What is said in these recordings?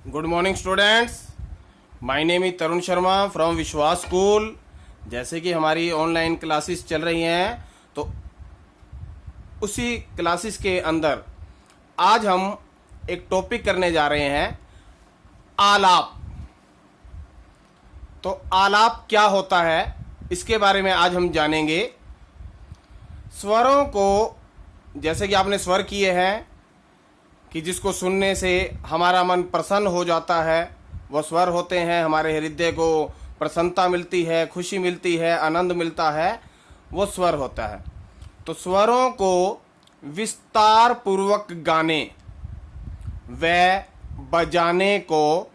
Good morning students, my name is Tarun Sharma from विश्वास school. जैसे कि हमारी ऑनलाइन क्लासेस चल रही हैं, तो उसी क्लासेस के अंदर आज हम एक टॉपिक करने जा रहे हैं, आलाप। तो आलाप क्या होता है, इसके बारे में आज हम जानेंगे। स्वरों को, जैसे कि आपने स्वर किए हैं कि जिसको सुनने से हमारा मन प्रसन्न हो जाता है, वह स्वर होते हैं। हमारे हृदय को प्रसन्नता मिलती है, खुशी मिलती है, आनंद मिलता है, वो स्वर होता है। तो स्वरों को विस्तार पूर्वक गाने व बजाने को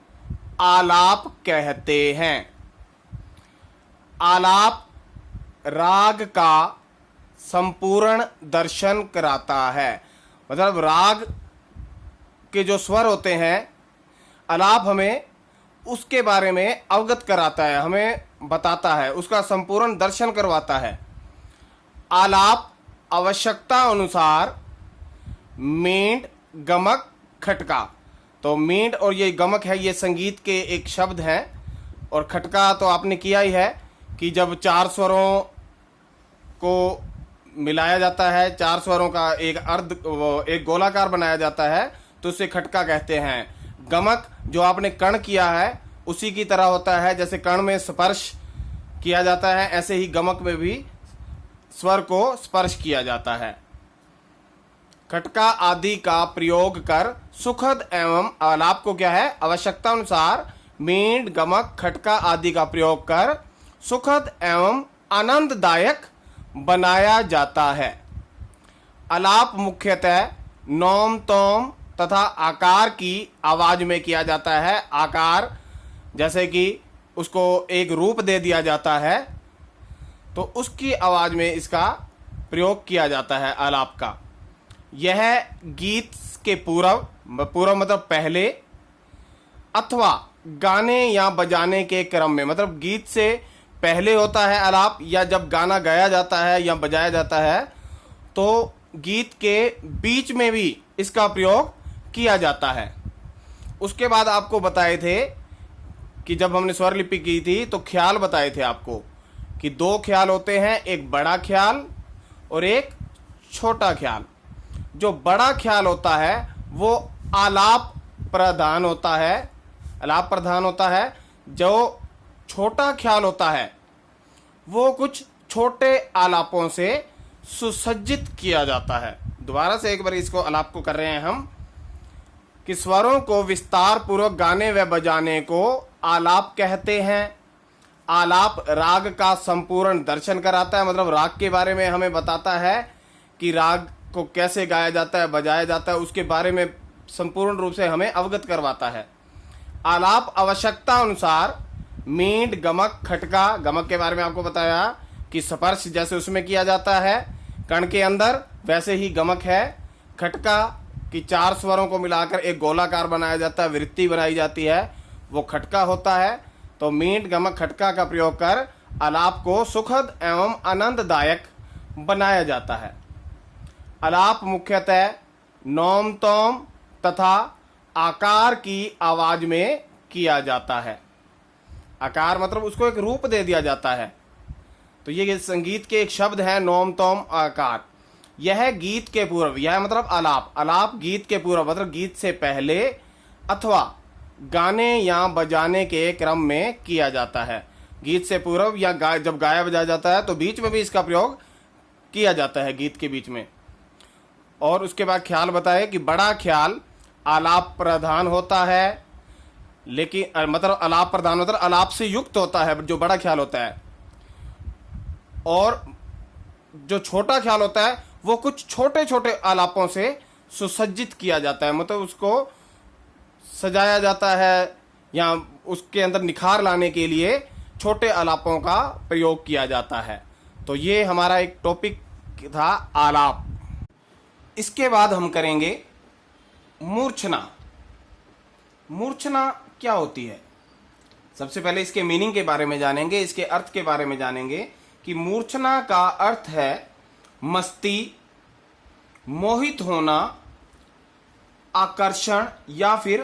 आलाप कहते हैं। आलाप राग का संपूर्ण दर्शन कराता है। मतलब राग के जो स्वर होते हैं, आलाप हमें उसके बारे में अवगत कराता है, हमें बताता है, उसका संपूर्ण दर्शन करवाता है। आलाप आवश्यकता अनुसार मींड, गमक, खटका। तो मींड और ये गमक है, ये संगीत के एक शब्द हैं। और खटका तो आपने किया ही है कि जब चार स्वरों को मिलाया जाता है, चार स्वरों का एक गोलाकार बनाया जाता है, तो उसे खटका कहते हैं। गमक जो आपने कर्ण किया है उसी की तरह होता है। जैसे कर्ण में स्पर्श किया जाता है, ऐसे ही गमक में भी स्वर को स्पर्श किया जाता है। खटका आदि का प्रयोग कर सुखद एवं आलाप को क्या है, आवश्यकता अनुसार मींड, गमक, खटका आदि का प्रयोग कर सुखद एवं आनंददायक बनाया जाता है। आलाप मुख्यतः नोम, तोम तथा आकार की आवाज में किया जाता है। आकार जैसे कि उसको एक रूप दे दिया जाता है, तो उसकी आवाज में इसका प्रयोग किया जाता है आलाप का। यह गीत के पूर्व मतलब पहले, अथवा गाने या बजाने के क्रम में, मतलब गीत से पहले होता है आलाप, या जब गाना गाया जाता है या बजाया जाता है तो गीत के बीच में भी इसका प्रयोग किया जाता है। उसके बाद आपको बताए थे कि जब हमने स्वर लिपि की थी तो ख्याल बताए थे आपको कि दो ख्याल होते हैं, एक बड़ा ख्याल और एक छोटा ख्याल। जो बड़ा ख्याल होता है वो आलाप प्रधान होता है, आलाप प्रधान होता है। जो छोटा ख्याल होता है वो कुछ छोटे आलापों से सुसज्जित किया जाता है। दोबारा से एक बार इसको आलाप को कर रहे हैं हम कि स्वरों को विस्तार पूर्वक गाने व बजाने को आलाप कहते हैं। आलाप राग का संपूर्ण दर्शन कराता है, मतलब राग के बारे में हमें बताता है कि राग को कैसे गाया जाता है, बजाया जाता है, उसके बारे में संपूर्ण रूप से हमें अवगत करवाता है। आलाप आवश्यकता अनुसार मींड, गमक, खटका, गमक के बारे में आपको बताया कि स्पर्श जैसे उसमें किया जाता है कण के अंदर, वैसे ही गमक है। खटका कि चार स्वरों को मिलाकर एक गोलाकार बनाया जाता है, वृत्ति बनाई जाती है, वो खटका होता है। तो मींड, गमक, खटका का प्रयोग कर आलाप को सुखद एवं आनंददायक बनाया जाता है। आलाप मुख्यतः नोम, तोम तथा आकार की आवाज में किया जाता है। आकार मतलब उसको एक रूप दे दिया जाता है। तो ये संगीत के एक शब्द है, नोम, तोम, आकार। यह गीत के पूर्व, यह मतलब आलाप, आलाप गीत के पूर्व मतलब गीत से पहले अथवा गाने या बजाने के क्रम में किया जाता है। गीत से पूर्व या जब गाया बजाया जाता है तो बीच में भी इसका प्रयोग किया जाता है, गीत के बीच में। और उसके बाद ख्याल बताए कि बड़ा ख्याल आलाप प्रधान होता है, लेकिन मतलब आलाप प्रधान मतलब आलाप से युक्त होता है जो बड़ा ख्याल होता है। और जो छोटा ख्याल होता है वो कुछ छोटे छोटे आलापों से सुसज्जित किया जाता है, मतलब उसको सजाया जाता है या उसके अंदर निखार लाने के लिए छोटे आलापों का प्रयोग किया जाता है। तो ये हमारा एक टॉपिक था, आलाप। इसके बाद हम करेंगे मूर्छना। मूर्छना क्या होती है? सबसे पहले इसके मीनिंग के बारे में जानेंगे, इसके अर्थ के बारे में जानेंगे कि मूर्छना का अर्थ है मस्ती, मोहित होना, आकर्षण या फिर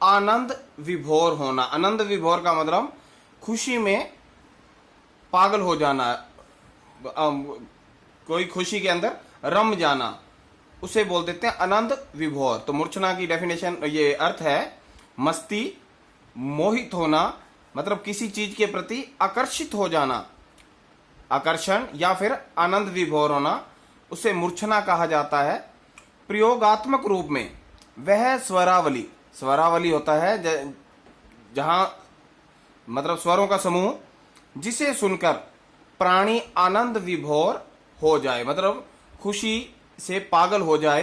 आनंद विभोर होना। आनंद विभोर का मतलब खुशी में पागल हो जाना, कोई खुशी के अंदर रम जाना, उसे बोल देते हैं आनंद विभोर। तो मूर्छना की डेफिनेशन, ये अर्थ है मस्ती, मोहित होना, मतलब किसी चीज के प्रति आकर्षित हो जाना, आकर्षण या फिर आनंद विभोर होना, उसे मूर्छना कहा जाता है। प्रयोगात्मक रूप में वह स्वरावली, स्वरावली होता है जहां मतलब स्वरों का समूह, जिसे सुनकर प्राणी आनंद विभोर हो जाए, मतलब खुशी से पागल हो जाए,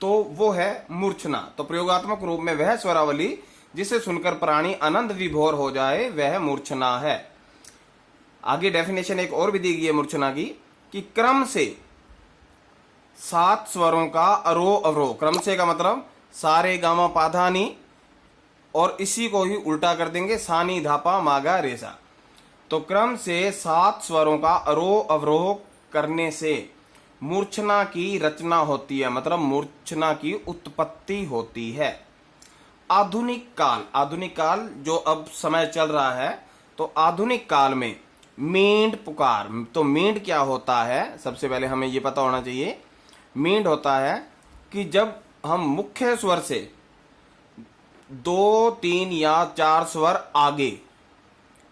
तो वो है मूर्छना। तो प्रयोगात्मक रूप में वह स्वरावली जिसे सुनकर प्राणी आनंद विभोर हो जाए, वह मूर्छना है। आगे डेफिनेशन एक और भी दी गई है मूर्छना की, कि क्रम से 7 स्वरों का आरोह अवरोह। क्रम से का मतलब सारे गामा पाधा नी, और इसी को ही उल्टा कर देंगे सानी धापा मागा रेसा। तो क्रम से 7 स्वरों का आरोह अवरोह करने से मूर्छना की रचना होती है, मतलब मूर्छना की उत्पत्ति होती है। आधुनिक काल, आधुनिक काल जो अब समय चल रहा है, तो आधुनिक काल में मींड पुकार। तो मींड क्या होता है, सबसे पहले हमें यह पता होना चाहिए। मींड होता है कि जब हम मुख्य स्वर से 2, 3 या 4 स्वर आगे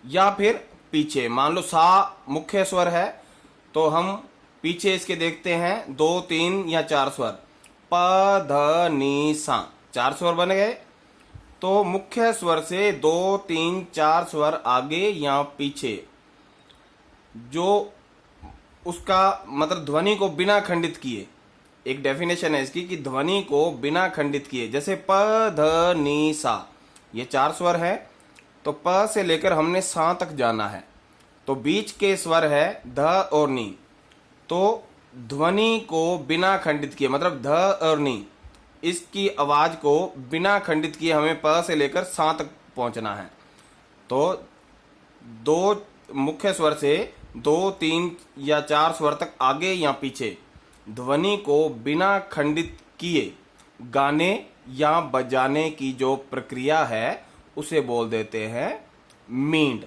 या फिर पीछे, मान लो सा मुख्य स्वर है, तो हम पीछे इसके देखते हैं 2, 3 या 4 स्वर, प ध नी सा, 4 स्वर बन गए। तो मुख्य स्वर से 2, 3, 4 स्वर आगे या पीछे, जो उसका मतलब ध्वनि को बिना खंडित किए, एक डेफिनेशन है इसकी कि ध्वनि को बिना खंडित किए, जैसे प ध नी सा, ये 4 स्वर है, तो प से लेकर हमने सा तक जाना है, तो बीच के स्वर है ध और नी, तो ध्वनि को बिना खंडित किए, मतलब ध और नी, इसकी आवाज को बिना खंडित किए हमें प से लेकर सा तक पहुंचना है। तो 2 मुख्य स्वर से 2, 3 या 4 स्वर तक आगे या पीछे ध्वनि को बिना खंडित किए गाने या बजाने की जो प्रक्रिया है, उसे बोल देते हैं मींड।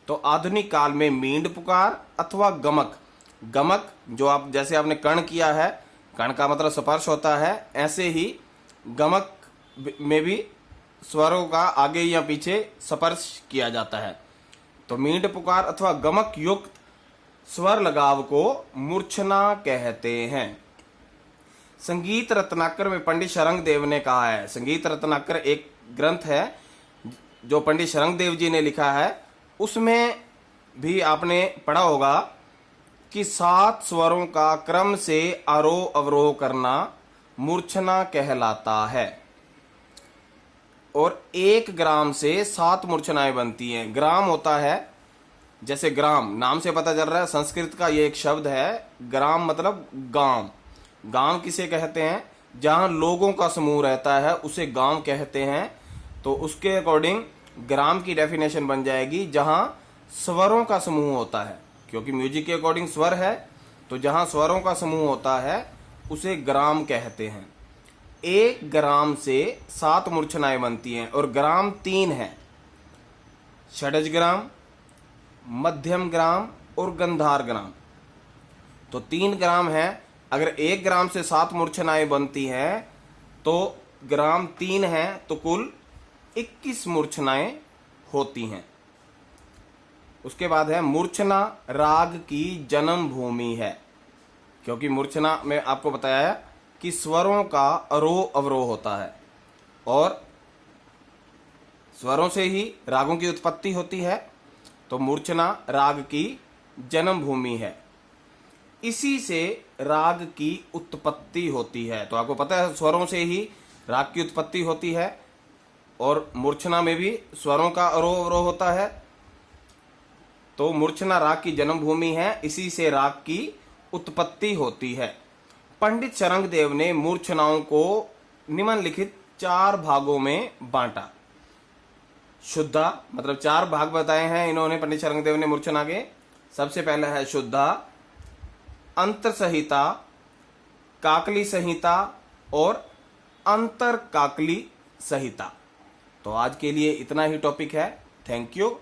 तो आधुनिक काल में मींड पुकार अथवा गमक, गमक जो आप जैसे आपने कर्ण किया है, कर्ण का मतलब स्पर्श होता है, ऐसे ही गमक में भी स्वरों का आगे या पीछे स्पर्श किया जाता है। तो मींड पुकार अथवा गमक युक्त स्वर लगाव को मूर्छना कहते हैं। संगीत रत्नाकर में पंडित शरंग देव ने कहा है, संगीत रत्नाकर एक ग्रंथ है जो पंडित शरंग देव जी ने लिखा है, उसमें भी आपने पढ़ा होगा कि 7 स्वरों का क्रम से आरोह अवरोह करना मूर्छना कहलाता है। और 1 ग्राम से 7 मूर्छनाएं बनती हैं। ग्राम होता है, जैसे ग्राम नाम से पता चल रहा है, संस्कृत का ये एक शब्द है, ग्राम मतलब गांव। गांव किसे कहते हैं, जहां लोगों का समूह रहता है उसे गांव कहते हैं। तो उसके अकॉर्डिंग ग्राम की डेफिनेशन बन जाएगी जहां स्वरों का समूह होता है, क्योंकि म्यूजिक के अकॉर्डिंग स्वर है, तो जहां स्वरों का समूह होता है उसे ग्राम कहते हैं। 1 ग्राम से 7 मूर्छनाएं बनती हैं, और ग्राम 3 है, षडज ग्राम, मध्यम ग्राम और गंधार ग्राम। तो 3 ग्राम है। अगर 1 ग्राम से 7 मूर्छनाएं बनती हैं तो ग्राम 3 है, तो कुल 21 मूर्छनाएं होती हैं। उसके बाद है मूर्छना राग की जन्म भूमि है, क्योंकि मूर्छना में आपको बताया कि स्वरों का आरोह अवरोह होता है, और स्वरों से ही रागों की उत्पत्ति होती है। तो मूर्छना राग की जन्म भूमि है, इसी से राग की उत्पत्ति होती है। तो आपको पता है स्वरों से ही राग की उत्पत्ति होती है, और मूर्छना में भी स्वरों का आरोह अवरोह होता है। तो मूर्छना राग की जन्म भूमि है, इसी से राग की उत्पत्ति होती है। पंडित शरंग देव ने मूर्छनाओं को निम्नलिखित 4 भागों में बांटा। शुद्धा, मतलब 4 भाग बताए हैं इन्होंने पंडित शरंग देव ने मूर्छना के। सबसे पहला है शुद्धा, अंतर संहिता, काकली संहिता और अंतर काकली संहिता। तो आज के लिए इतना ही टॉपिक है। Thank you.